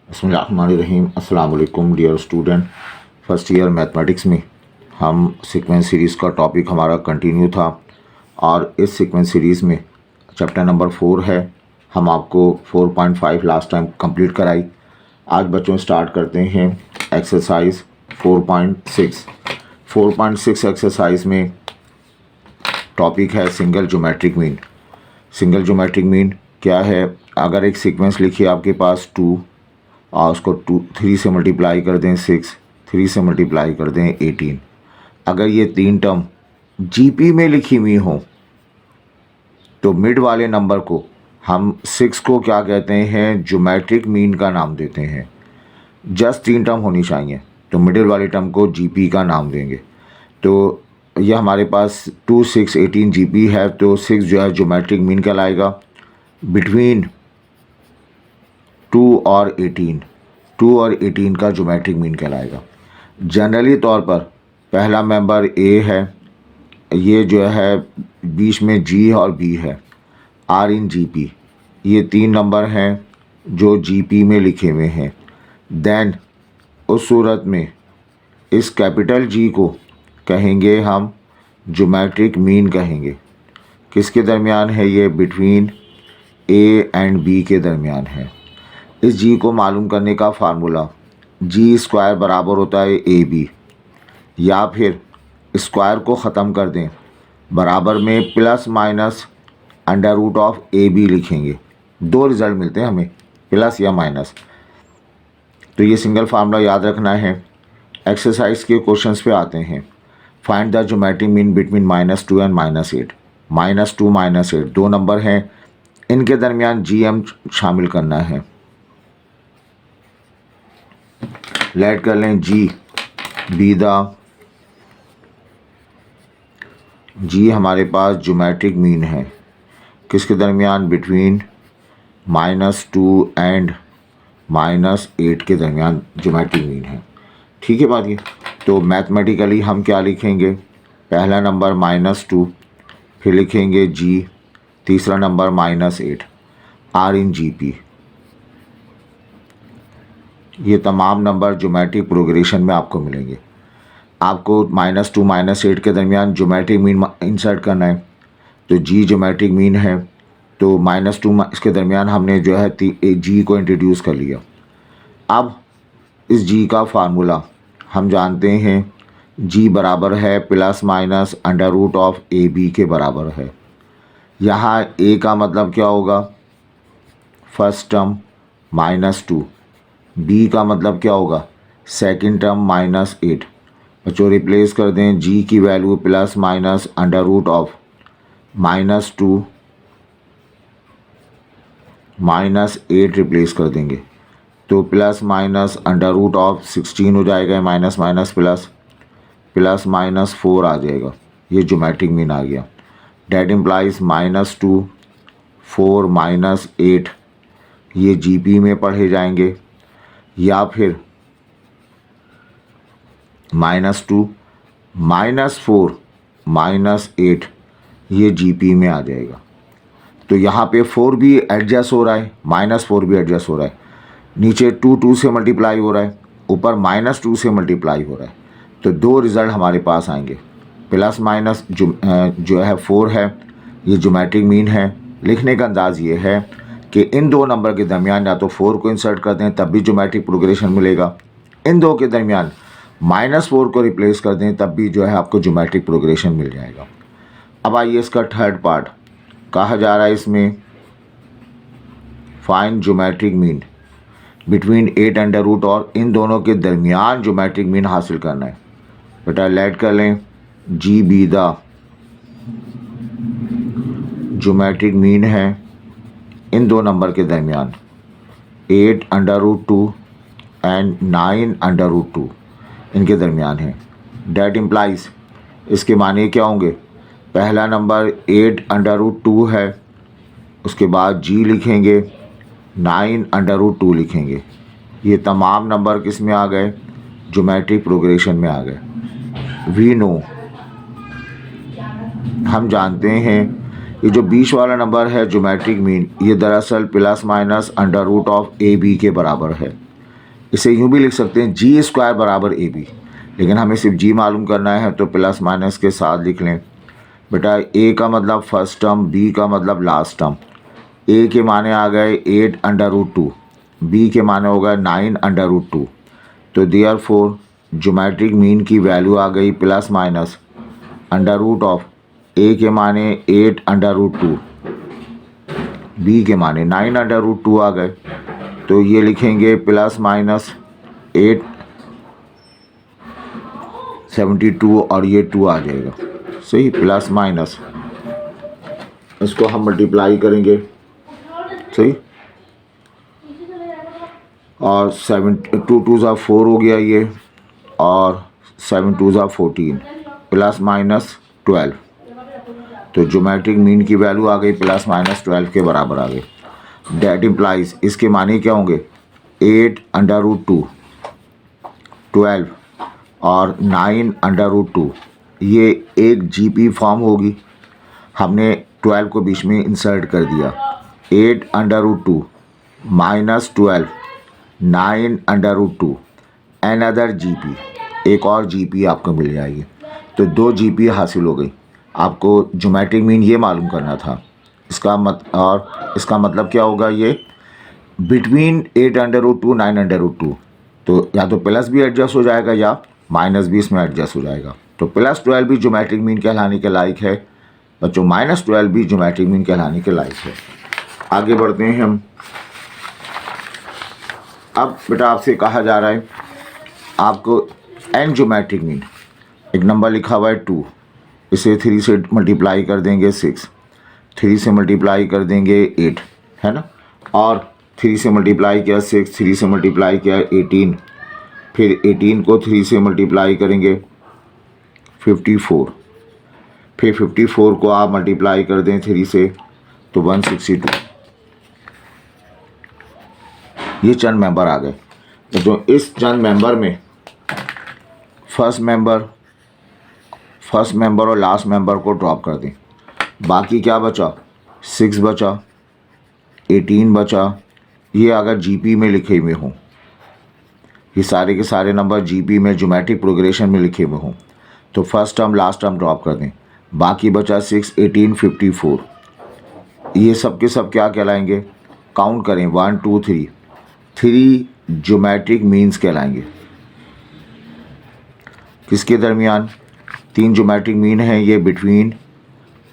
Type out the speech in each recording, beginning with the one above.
बिस्मिल्लाहिर्रहमानिर्रहीम। अस्सलाम वालेकुम dear student. First year mathematics में हम सीक्वेंस सीरीज़ का टॉपिक हमारा कंटिन्यू था और इस सीक्वेंस सीरीज़ में चैप्टर नंबर 4 है। हम आपको 4.5 लास्ट टाइम कंप्लीट कराई। आज बच्चों स्टार्ट करते हैं एक्सरसाइज 4.6। 4.6 एक्सरसाइज में टॉपिक है single geometric mean. Single geometric mean क्या है? अगर एक सीक्वेंस लिखिए आपके पास 2 और उसको 3 से मल्टीप्लाई कर दें 6, 3 से मल्टीप्लाई कर दें 18। अगर ये तीन टर्म जीपी में लिखी हुई हो तो मिड वाले नंबर को हम 6 को क्या कहते हैं? ज्योमेट्रिक मीन का नाम देते हैं। जस्ट 3 टर्म होनी चाहिए तो मिडिल वाली टर्म को जीपी का नाम देंगे। तो ये हमारे पास 2, 6, 18 जीपी है तो 6 जो है ज्योमेट्रिक मीन कहलाएगा। बिटवीन 2 और 18 का ज्योमेट्रिक मीन कहलाएगा। जनरली तौर पर पहला मेंबर ए है, ये जो है बीच में जी और बी है, आर इन जीपी। ये 3 नंबर हैं जो जीपी में लिखे हुए हैं। देन उस सूरत में इस कैपिटल जी को कहेंगे हम ज्योमेट्रिक मीन कहेंगे। किसके दरमियान है ये? बिटवीन ए एंड बी के दरमियान है। इस जी को मालूम करने का फार्मूला जी स्क्वायर बराबर होता है ए बी, या फिर स्क्वायर को ख़त्म कर दें, बराबर में plus minus under root of A B लिखेंगे। 2 रिज़ल्ट मिलते हैं हमें, प्लस या माइनस। तो ये सिंगल फार्मूला याद रखना है। एक्सरसाइज के क्वेश्चंस पे आते हैं। Find the geometric mean between -2 and -8। -2 -8 2 number हैं, इनके दरमियान जी एम शामिल करना है। लेट कर लें जी बी द जी हमारे पास ज्योमेट्रिक मीन है। किसके दरमियान? बिटवीन -2 एंड -8 के दरमियान ज्योमेट्रिक मीन है। ठीक है बात ये। तो मैथमेटिकली हम क्या लिखेंगे? पहला नंबर -2, फिर लिखेंगे जी, तीसरा number -8, r in G P. ये तमाम नंबर ज्योमेट्रिक प्रोग्रेशन में आपको मिलेंगे। आपको -2 -8 के दरमियान ज्योमेट्रिक मीन इंसर्ट करना है। तो जी ज्योमेट्रिक मीन है तो -2 इसके दरमियान हमने जो है जी को इंट्रोड्यूस कर लिया। अब इस जी का फार्मूला हम जानते हैं, जी बराबर है plus minus under root of A B के बराबर है। यहाँ ए का मतलब क्या होगा? फर्स्ट टर्म -2, बी का मतलब क्या होगा? Second term -8। बच्चों रिप्लेस कर दें, जी की value plus minus under root of -2 -8 replace कर देंगे तो plus minus under root of 16 हो जाएगा, माइनस माइनस प्लस, प्लस -4 आ जाएगा। ये ज्योमेट्रिक मीन आ गया। डेट इम्प्लाइज -2 4 -8 ये जीपी में पढ़े जाएंगे, या फिर -2 -4 -8 ये जीपी में आ जाएगा। तो यहाँ पे 4 भी एडजस्ट हो रहा है, -4 भी एडजस्ट हो रहा है। नीचे 2 से मल्टीप्लाई हो रहा है, ऊपर -2 से मल्टीप्लाई हो रहा है। तो 2 रिज़ल्ट हमारे पास आएंगे। प्लस माइनस जो है 4 है, ये ज्योमेट्रिक मीन है। लिखने का अंदाज़ ये है कि इन 2 नंबर के दरमियान या तो 4 को इंसर्ट कर दें तब भी ज्योमेट्रिक प्रोग्रेशन मिलेगा, इन 2 के दरमियान -4 को रिप्लेस कर दें तब भी जो है आपको ज्योमेट्रिक प्रोग्रेशन मिल जाएगा। अब आइए इसका थर्ड पार्ट कहा जा रहा है। इसमें find geometric mean between 8 under root, और इन दोनों के दरमियान ज्योमेट्रिक मीन हासिल करना है। बेटा लेट कर लें, G be the geometric mean है इन 2 नंबर के दरमियान 8 under root 2 and 9 under root 2 इनके दरमियान है। डेट इम्प्लाइज इसके माने क्या होंगे? पहला नंबर 8 अंडर रूट 2 है, उसके बाद जी लिखेंगे, 9 अंडर रूट 2 लिखेंगे। ये तमाम नंबर किस में आ गए? ज्योमेट्रिक प्रोग्रेशन में आ गए। वी नो, हम जानते हैं ये जो बीच वाला नंबर है ज्योमेट्रिक मीन, ये दरअसल plus minus under root of A B के बराबर है। इसे यूँ भी लिख सकते हैं जी स्क्वायर बराबर ए बी, लेकिन हमें सिर्फ जी मालूम करना है तो प्लस माइनस के साथ लिख लें। बेटा ए का मतलब फर्स्ट टर्म, बी का मतलब लास्ट टर्म। ए के माने आ गए 8/√2, बी के माने हो गए 9/√2। तो देयरफॉर ज्योमेट्रिक मीन की वैल्यू आ गई plus minus under root of a के माने 8/√2, बी के माने 9/√2 आ गए। तो ये लिखेंगे प्लस माइनस 872 और ये 2 आ जाएगा। सही, प्लस माइनस इसको हम मल्टीप्लाई करेंगे। सही, और 7 2 2 4 हो गया ये, और 7 2 14 प्लस माइनस 12। तो ज्योमेट्रिक मीन की वैल्यू आ गई प्लस माइनस 12 के बराबर आ गई। डेट इम्प्लाइज इसके माने क्या होंगे 8/√2, 12 और 9/√2। ये एक जीपी फॉर्म होगी, हमने 12 को बीच में इंसर्ट कर दिया। 8/√2 माइनस 12 9/√2 अनदर जीपी, एक और जीपी आपको मिल जाएगी। तो 2 जीपी हासिल हो गई। आपको ज्योमेट्रिक मीन ये मालूम करना था। इसका मतलब क्या होगा, ये बिटवीन 8/√2 9/√2। तो या तो प्लस भी एडजस्ट हो जाएगा या माइनस भी इसमें एडजस्ट हो जाएगा। तो +12 भी ज्योमेट्रिक मीन कहलाने के लायक है बच्चों, -12 भी ज्योमेट्रिक मीन कहलाने के लायक है। आगे बढ़ते हैं हम। अब बेटा आपसे कहा जा रहा है आपको एन ज्योमेट्रिक मीन, एक नंबर लिखा हुआ है 2, इसे 3 से मल्टीप्लाई कर देंगे 6, 3 से मल्टीप्लाई कर देंगे 8, है ना, और 3 से मल्टीप्लाई किया 6, 3 से मल्टीप्लाई किया 18, फिर 18 को 3 से मल्टीप्लाई करेंगे 54, फिर 54 को आप मल्टीप्लाई कर दें 3 से तो 162। ये चंद मेंबर आ गए। तो जो इस चंद मेंबर में फर्स्ट मेंबर और लास्ट मेंबर को ड्रॉप कर दें, बाकी क्या बचा 6 बचा, 18 बचा। ये अगर जीपी में लिखे हुए हों, ये सारे के सारे नंबर जीपी में ज्योमेट्रिक प्रोग्रेशन में लिखे हुए हों, तो first term last term drop कर दें। बाकी बचा 6, 18, 54। ये सब के सब क्या कहलाएंगे, काउंट करें 1 2 3, 3 ज्योमेट्रिक मीन्स कहलाएंगे। किसके दरमियान 3 ज्योमेट्रिक मीन हैं, ये बिटवीन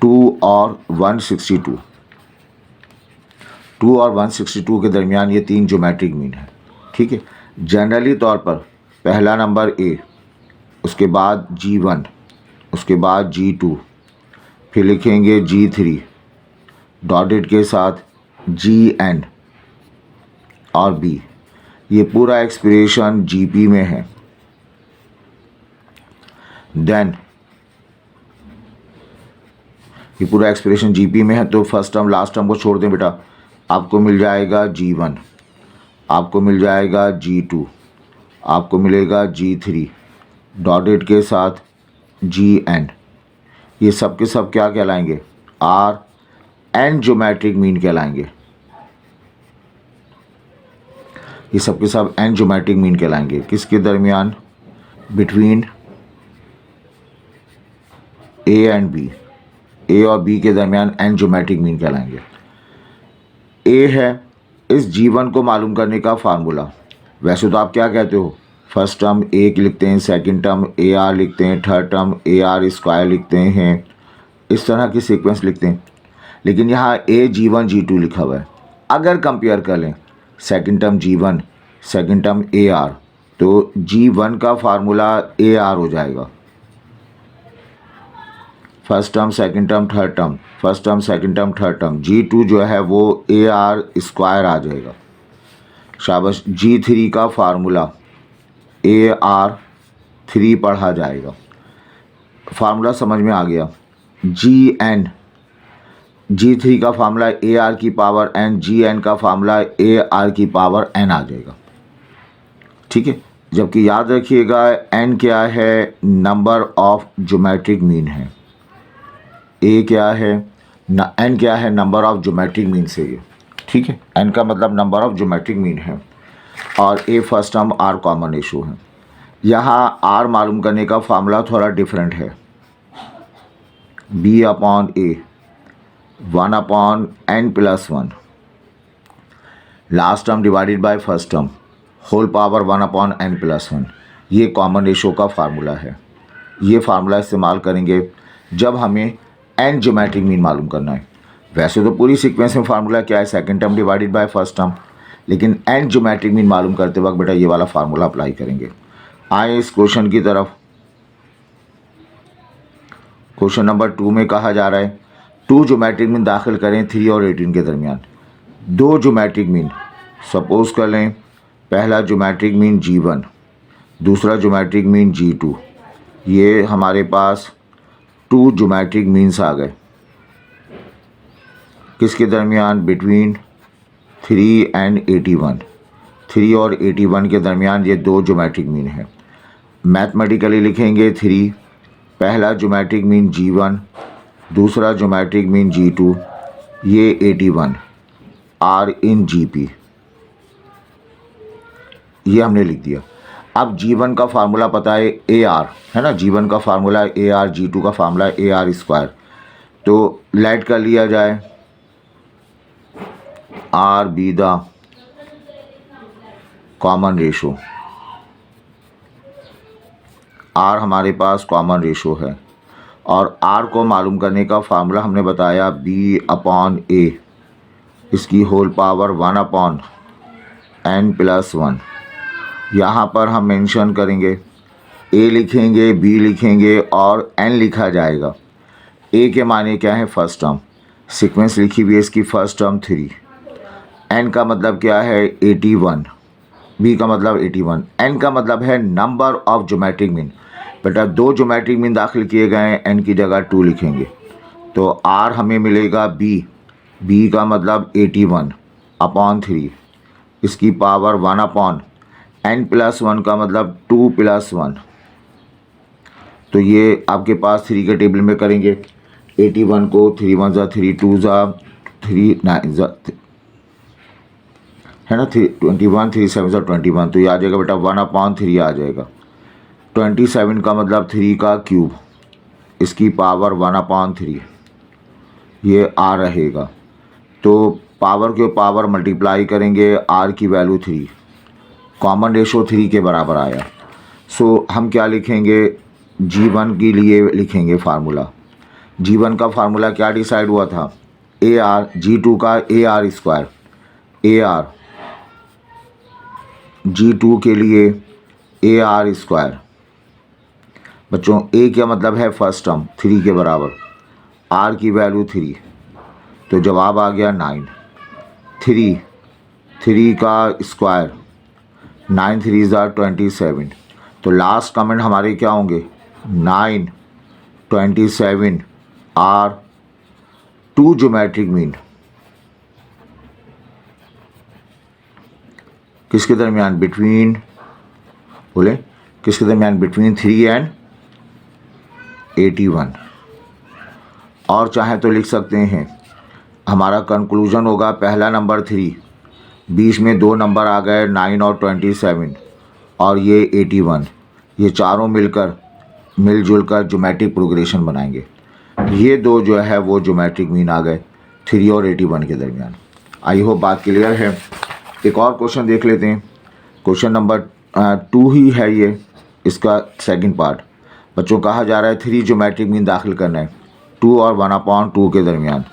2 और 162, 2 और 162 के दरमियान ये 3 ज्योमेट्रिक मीन है। ठीक है, जनरली तौर पर पहला नंबर ए, उसके बाद G1, उसके बाद G2, फिर लिखेंगे G3 डॉटेड के साथ Gn और B। ये पूरा एक्सप्रेशन जीपी में है। देन ये पूरा एक्सप्रेशन जीपी में है, तो फर्स्ट टर्म लास्ट टर्म को छोड़ दें बेटा, आपको मिल जाएगा G1, आपको मिल जाएगा G2, आपको मिलेगा G3 डॉटेड के साथ Gn। ये सब के सब क्या कहलाएंगे, आर एन ज्योमेट्रिक मीन कहलाएंगे। ये सब के सब एन ज्योमेट्रिक मीन कहलाएंगे। किसके दरमियान, बिटवीन ए एंड बी, ए और बी के दरमियान एन ज्योमेट्रिक मीन कहलाएंगे। ए है इस G1 को मालूम करने का फार्मूला। वैसे तो आप क्या कहते हो, फर्स्ट टर्म ए लिखते हैं, सेकंड टर्म AR लिखते हैं, थर्ड टर्म AR स्क्वायर लिखते हैं, इस तरह की सीक्वेंस लिखते हैं। लेकिन यहाँ G1 G2 लिखा हुआ है। अगर कंपेयर कर लें second term G1 second term AR, तो G1 का फार्मूला AR हो जाएगा, first term second term third term, first term second term third term. G2 जो है वो AR स्क्वायर आ जाएगा। शाबाश। G3 का फार्मूला AR3 पढ़ा जाएगा। फार्मूला समझ में आ गया। Gn, G3 का फार्मूला AR की पावर n, Gn का फार्मूला AR की पावर n आ जाएगा। ठीक है, जबकि याद रखिएगा n क्या है, नंबर ऑफ ज्योमेट्रिक मीन है, a क्या है n क्या है, नंबर ऑफ ज्योमेट्रिक मीन से ये। ठीक है, n का मतलब नंबर ऑफ ज्योमेट्रिक मीन है। और a first term, r common ratio है। यहाँ आर मालूम करने का फार्मूला थोड़ा डिफरेंट है, B upon A 1/n+1 last term divided by first term whole power 1/n+1। ये कॉमन रेशो का फार्मूला है। ये फार्मूला इस्तेमाल करेंगे जब हमें एन ज्योमेट्रिक मीन मालूम करना है। वैसे तो पूरी सीक्वेंस में फार्मूला क्या है, second term divided by first term, लेकिन एन ज्योमेट्रिक मीन मालूम करते वक्त बेटा ये वाला फार्मूला अप्लाई करेंगे। आए इस क्वेश्चन की तरफ। क्वेश्चन नंबर 2 में कहा जा रहा है 2 ज्योमेट्रिक मीन दाखिल करें 3 और 18 के दरमियान। 2 ज्योमेट्रिक मीन सपोज कर लें, पहला ज्योमेट्रिक मीन G1, दूसरा ज्योमेट्रिक मीन G2। ये हमारे पास 2 ज्योमेट्रिक मीन्स आ गए किसके दरमियान, बिटवीन 3 एंड 81। 3 और 81 के दरमियान ये 2 ज्योमेट्रिक मीन है। मैथमेटिकली लिखेंगे 3 पहला ज्योमेट्रिक मीन G1, दूसरा ज्योमेट्रिक मीन G2, ये 81 R इन GP, ये हमने लिख दिया। अब G1 का फार्मूला पता है AR है ना, G1 का फार्मूला है AR, G2 का फार्मूला है AR²। तो लेट कर लिया जाए R B the common ratio. R हमारे पास कॉमन रेशो है और R को मालूम करने का फार्मूला हमने बताया B/A, इसकी होल पावर 1/n+1। यहाँ पर हम मेंशन करेंगे, A लिखेंगे, B लिखेंगे और N लिखा जाएगा। A के माने क्या है, फर्स्ट टर्म, सीक्वेंस लिखी हुई है इसकी फर्स्ट टर्म 3। N का मतलब क्या है 81, B का मतलब 81, N का मतलब है नंबर ऑफ ज्योमेट्रिक मीन। बेटा 2 ज्योमेट्रिक मीन दाखिल किए गए हैं, N की जगह 2 लिखेंगे तो R हमें मिलेगा B का मतलब 81/3, इसकी पावर 1/n+1 का मतलब 2+1। तो ये आपके पास 3 के टेबल में करेंगे। 81 को 3 1 ज़ा 3 2 ज़ा 3 9 ज़ा है ना, 21 3 7 ज़ा 21, तो ये आ जाएगा बेटा 1/3 आ जाएगा। 27 का मतलब 3 का क्यूब, इसकी पावर 1/3, ये आ रहेगा। तो पावर के पावर मल्टीप्लाई करेंगे, R की वैल्यू 3, कॉमन रेशो 3 के बराबर आया। सो हम क्या लिखेंगे, G1 के लिए लिखेंगे फार्मूला। G1 का फार्मूला क्या डिसाइड हुआ था, AR, G2 का AR², AR G2 के लिए AR²। बच्चों A क्या मतलब है फर्स्ट टर्म 3 के बराबर, R की वैल्यू 3, तो जवाब आ गया 9। 3 का स्क्वायर 9 3 ज़ा 27, तो लास्ट कमेंट हमारे क्या होंगे 9 27 R 2 ज्योमेट्रिक मीन किसके दरमियान, बिटवीन, बोले किसके दरमियान, बिटवीन 3 एंड 81। और चाहे तो लिख सकते हैं, हमारा कंक्लूजन होगा पहला नंबर 3, बीच में 2 नंबर आ गए 9 और 27 और ये 81, ये चारों मिलकर मिलजुल कर ज्योमेट्रिक प्रोग्रेशन बनाएंगे। ये 2 जो है वो ज्योमेट्रिक मीन आ गए 3 और 81 के दरमियान। आई होप बात क्लियर है। एक और क्वेश्चन देख लेते हैं, क्वेश्चन नंबर 2 ही है ये, इसका सेकंड पार्ट। बच्चों कहा जा रहा है 3 ज्योमेट्रिक मीन दाखिल करना है 2 और 1/2 के दरमियान।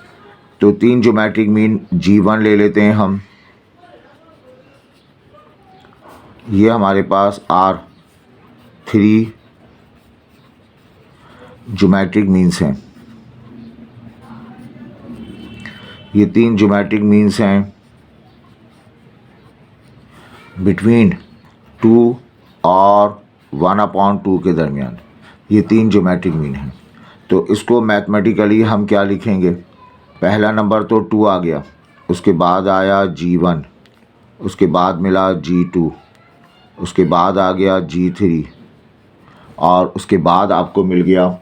तो 3 ज्योमेट्रिक मीन G1 ले लेते हैं हम, ये हमारे पास R 3 ज्योमेट्रिक मीन्स हैं, ये 3 ज्योमेट्रिक मीन्स हैं बिटवीन 2 और 1/2 के दरमियान, ये 3 ज्योमेट्रिक मीन हैं। तो इसको मैथमेटिकली हम क्या लिखेंगे, पहला नंबर तो 2 आ गया, उसके बाद आया G1, उसके बाद मिला G2, उसके बाद आ गया G3 और उसके बाद आपको मिल गया,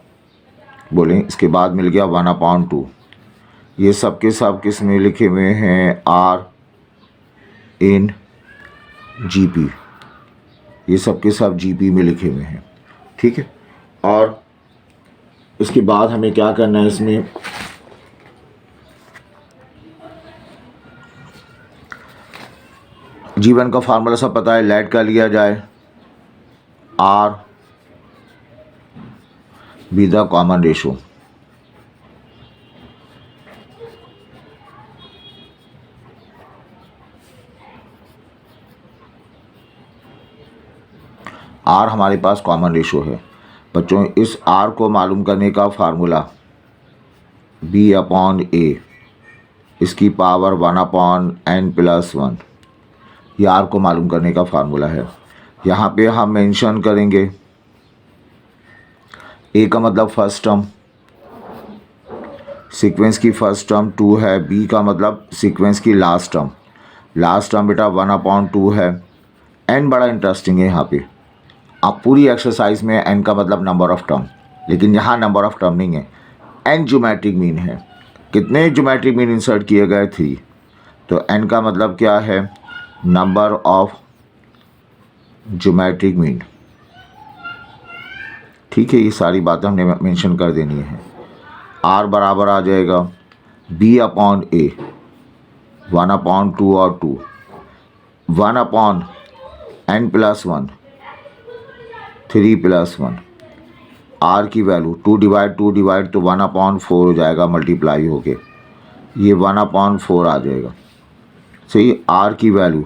बोलें इसके बाद मिल गया 1/2। ये सब के सब किस में लिखे हुए हैं, R इन जीपी, ये सब के सब जीपी में लिखे हुए हैं, ठीक है। और इसके बाद हमें क्या करना है, इसमें जीवन का फार्मूला सब पता है, लेट का लिया जाए r be the common ratio. R हमारे पास कॉमन रेशो है बच्चों। इस आर को मालूम करने का फार्मूला बी अपॉन ए इसकी पावर 1/n+1, ये आर को मालूम करने का फार्मूला है। यहाँ पे हम मेंशन करेंगे ए का मतलब फर्स्ट टर्म, सीक्वेंस की फर्स्ट टर्म 2 है। बी का मतलब सीक्वेंस की लास्ट टर्म, लास्ट टर्म बेटा 1/2 है। एन बड़ा इंटरेस्टिंग है यहाँ पे, आप पूरी एक्सरसाइज में एन का मतलब नंबर ऑफ टर्म, लेकिन यहाँ नंबर ऑफ टर्म नहीं है, एन ज्योमेट्रिक मीन है। कितने ज्योमेट्रिक मीन इंसर्ट किए गए? 3। तो एन का मतलब क्या है? नंबर ऑफ ज्योमेट्रिक मीन, ठीक है। ये सारी बातें हमने मेंशन कर देनी है। आर बराबर आ जाएगा बी अपॉन ए 1/2 और 2 1/n+1 3+1। आर की वैल्यू 2 डिवाइड तो 1/4 हो जाएगा, मल्टीप्लाई होके ये 1/4 आ जाएगा, सही। आर की वैल्यू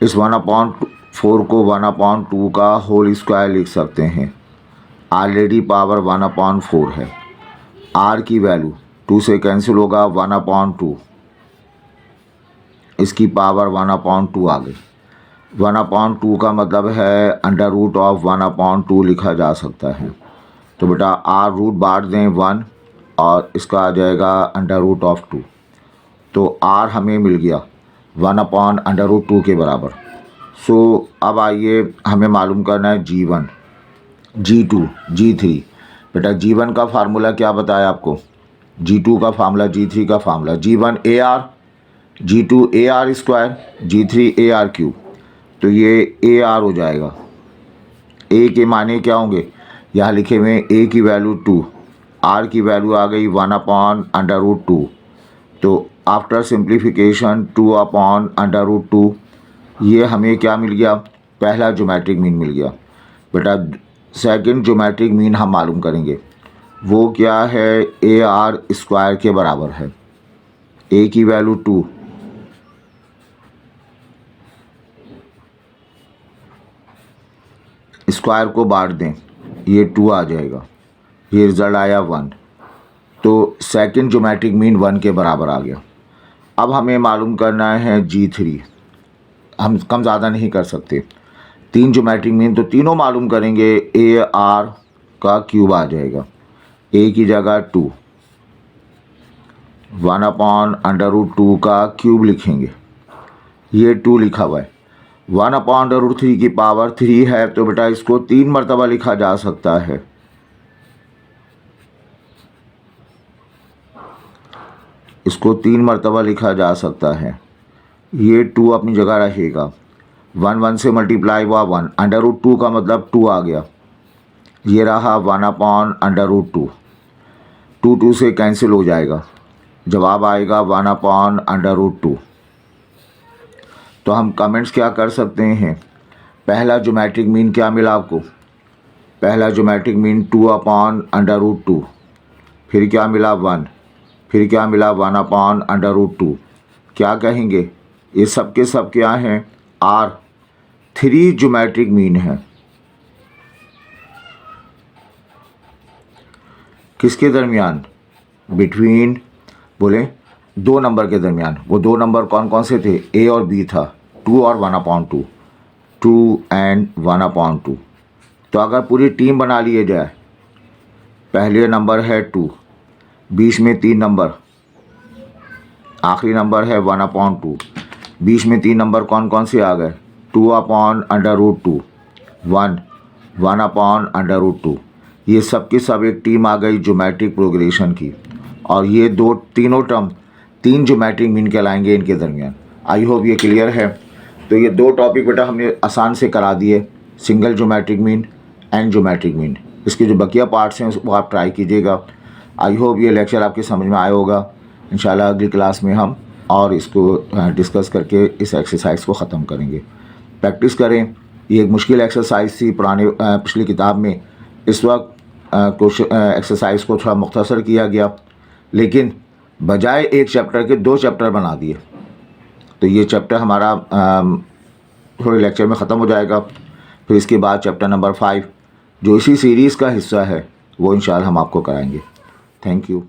इस 1/4 को 1/2 का होल स्क्वायर लिख सकते हैं, ऑलरेडी पावर 1/4 है। आर की वैल्यू 2 से कैंसिल होगा, 1/2 इसकी पावर 1/2 आ गई। 1/2 का मतलब है √1/2 लिखा जा सकता है। तो बेटा आर रूट बांट दें 1 और इसका आ जाएगा √2। तो आर हमें मिल गया 1/√2 के बराबर। सो अब आइए हमें मालूम करना है G1, G2, G3। बेटा G1 का फार्मूला क्या बताया आपको, G2 का फार्मूला, G3 का formula. G1 AR, G2 AR square, G3 AR cube. तो ये AR हो जाएगा। A के माने क्या होंगे, यहाँ लिखे हुए A की वैल्यू 2, R की वैल्यू आ गई 1/√2। तो आफ्टर सिंप्लीफिकेशन 2/√2, ये हमें क्या मिल गया, पहला ज्योमेट्रिक मीन मिल गया। बेटा सेकंड ज्योमेट्रिक मीन हम मालूम करेंगे, वो क्या है, AR स्क्वायर के बराबर है। A की वैल्यू 2, स्क्वायर को बांट दें, ये 2 आ जाएगा, ये रिजल्ट आया 1। तो सेकंड ज्योमेट्रिक मीन 1 के बराबर आ गया। अब हमें मालूम करना है G3, हम कम ज़्यादा नहीं कर सकते, 3 ज्योमेट्रिक मीन, तो तीनों मालूम करेंगे। AR का क्यूब आ जाएगा, A की जगह 2, 1/√2 का क्यूब लिखेंगे, ये 2 लिखा हुआ है। 1/√3 की पावर 3 है, तो बेटा इसको 3 मरतबा लिखा जा सकता है। इसको 3 मरतबा लिखा जा सकता है। ये 2 अपनी जगह रहेगा, 1 से मल्टीप्लाई हुआ 1, √2 का मतलब 2 आ गया, ये रहा 1/√2। 2 से कैंसिल हो जाएगा, जवाब आएगा 1/√2। तो हम कमेंट्स क्या कर सकते हैं, पहला ज्योमेट्रिक मीन क्या मिला आपको, पहला ज्योमेट्रिक मीन 2/√2, फिर क्या मिला 1, फिर क्या मिला 1/√2। क्या कहेंगे, ये सब के सब क्या हैं, R 3 ज्योमेट्रिक मीन है। किसके दरमियान, बिटवीन, बोले 2 नंबर के दरमियान। वो 2 नंबर कौन कौन से थे, A और B था, 2 और 1/2, 2 एंड 1/2। तो अगर पूरी टीम बना लिए जाए, पहले नंबर है 2, बीच में 3 नंबर, आखिरी नंबर है 1/2, बीच में 3 नंबर कौन कौन से आ गए, 2/√2, 1, 1/√2। ये सब की सब एक टीम आ गई ज्योमेट्रिक प्रोग्रेशन की, और ये तीनों टर्म 3 ज्योमेट्रिक मीन कहलाएंगे इनके दरमियान। आई होप ये क्लियर है। तो ये 2 टॉपिक बेटा हमने आसान से करा दिए, single geometric mean and geometric mean. इसके जो बकिया पार्ट्स हैं उसको आप ट्राई कीजिएगा। आई होप ये लेक्चर आपके समझ में आया होगा। इंशाल्लाह अगली क्लास में हम और इसको डिस्कस करके इस एक्सरसाइज को ख़त्म करेंगे। प्रैक्टिस करें। ये एक मुश्किल एक्सरसाइज थी पिछली किताब में। इस वक्त क्वेश्चन एक्सरसाइज को थोड़ा मुख्तसर किया गया, लेकिन बजाय एक चैप्टर के 2 चैप्टर बना दिए। तो ये चैप्टर हमारा थोड़े लेक्चर में ख़त्म हो जाएगा। फिर इसके बाद चैप्टर नंबर 5 जो इसी सीरीज़ का हिस्सा है वो इंशाल्लाह हम आपको कराएंगे। Thank you.